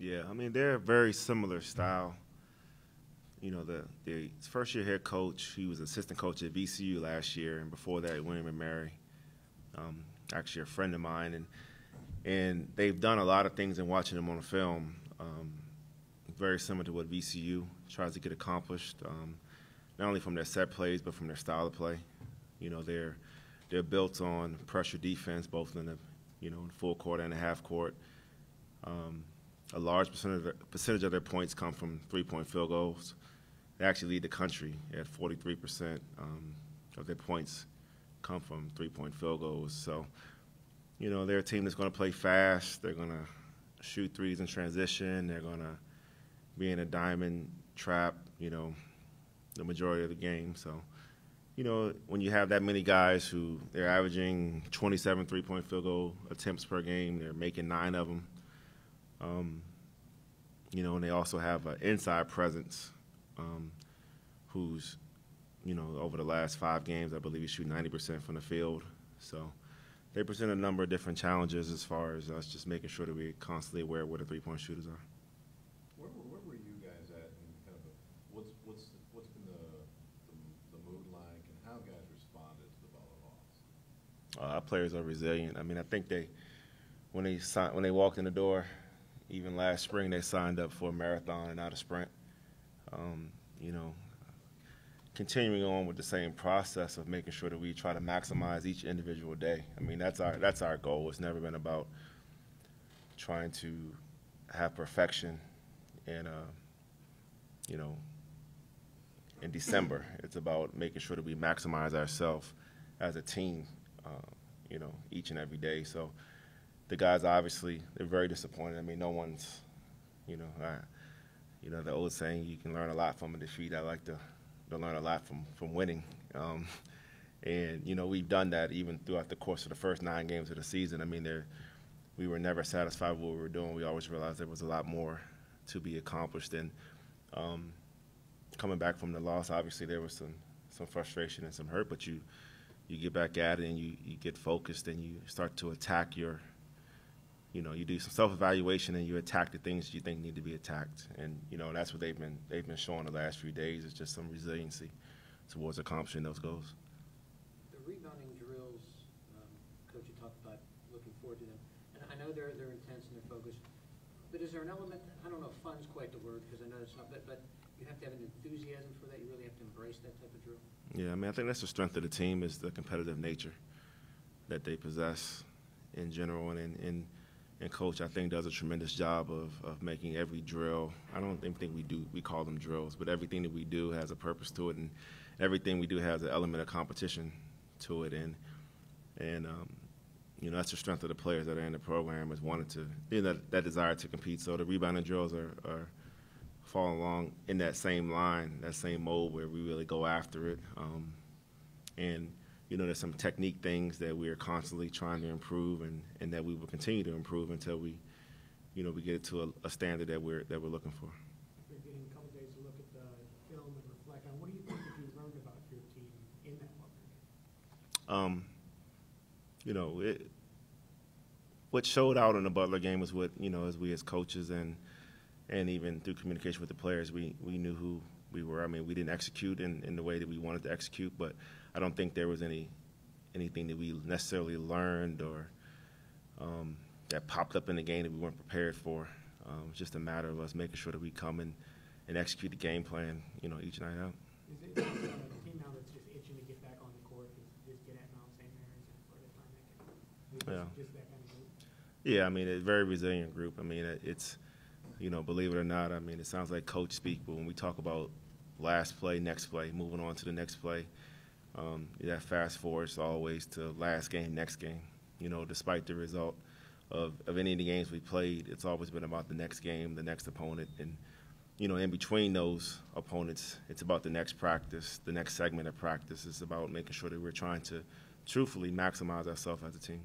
Yeah, I mean, they're a very similar style. You know, the first-year head coach, he was assistant coach at VCU last year, and before that, William and Mary, actually a friend of mine, and they've done a lot of things in watching them on the film, very similar to what VCU tries to get accomplished, not only from their set plays but from their style of play. You know, they're built on pressure defense, both in the full court and the half court. A large percentage of their points come from three-point field goals. They actually lead the country at 43% of their points come from three-point field goals. So, you know, they're a team that's going to play fast. They're going to shoot threes in transition. They're going to be in a diamond trap, you know, the majority of the game. So, you know, when you have that many guys who they're averaging 27 three-point field goal attempts per game, they're making 9 of them. You know, and they also have an inside presence who's, you know, over the last 5 games, I believe he shoots 90% from the field. So they present a number of different challenges as far as us just making sure that we're constantly aware of where the three-point shooters are. Where were you guys at in kind of what's been the mood like, and how guys responded to the ball loss? Our players are resilient. I mean, I think when they walked in the door, even last spring, they signed up for a marathon and not a sprint. You know, continuing on with the same process of making sure that we try to maximize each individual day. I mean, that's our goal. It's never been about trying to have perfection in you know, in December. It's about making sure that we maximize ourselves as a team, you know, each and every day. So the guys, obviously, they're very disappointed. I mean, no one's, you know, the old saying, you can learn a lot from a defeat. I like to learn a lot from winning. And, you know, we've done that even throughout the course of the first 9 games of the season. I mean, we were never satisfied with what we were doing. We always realized there was a lot more to be accomplished. And coming back from the loss, obviously there was some frustration and some hurt, but you get back at it and you get focused and you start to attack you do some self-evaluation and you attack the things you think need to be attacked. And, you know, that's what they've been showing the last few days, is just some resiliency towards accomplishing those goals. The rebounding drills, Coach, you talked about looking forward to them. And I know they're intense and they're focused, but is there an element, I don't know if fun's quite the word because I know it's not, but you have to have an enthusiasm for that. You really have to embrace that type of drill. Yeah, I mean, I think that's the strength of the team, is the competitive nature that they possess in general. And Coach, I think, does a tremendous job of making every drill. I don't even think we call them drills, but everything that we do has a purpose to it, and everything we do has an element of competition to it. And you know, that's the strength of the players that are in the program, is wanting to, you know, that desire to compete. So the rebounding drills are falling along in that same line, that same mold where we really go after it. And you know, there's some technique things that we are constantly trying to improve, and that we will continue to improve until we get it to a standard that we're looking for. You're getting a couple days to look at the film and reflect on what do you think that you learned about your team in that Butler game? You know, what showed out in the Butler game was what, you know, as we as coaches and even through communication with the players, we knew who we were. I mean, we didn't execute in the way that we wanted to execute, but I don't think there was anything that we necessarily learned or that popped up in the game that we weren't prepared for. It's just a matter of us making sure that we come and execute the game plan, you know, each night out. Is it a team now that's just itching to get back on the court, just get at Mount St. Mary's and for the time they can? Just that kind of group? Yeah, I mean, a very resilient group. I mean, it's, you know, believe it or not, I mean, it sounds like coach speak, but when we talk about last play, next play, moving on to the next play, that fast forwards always to last game, next game. You know, despite the result of any of the games we played, it's always been about the next game, the next opponent. And, you know, in between those opponents, it's about the next practice, the next segment of practice. It's about making sure that we're trying to truthfully maximize ourselves as a team.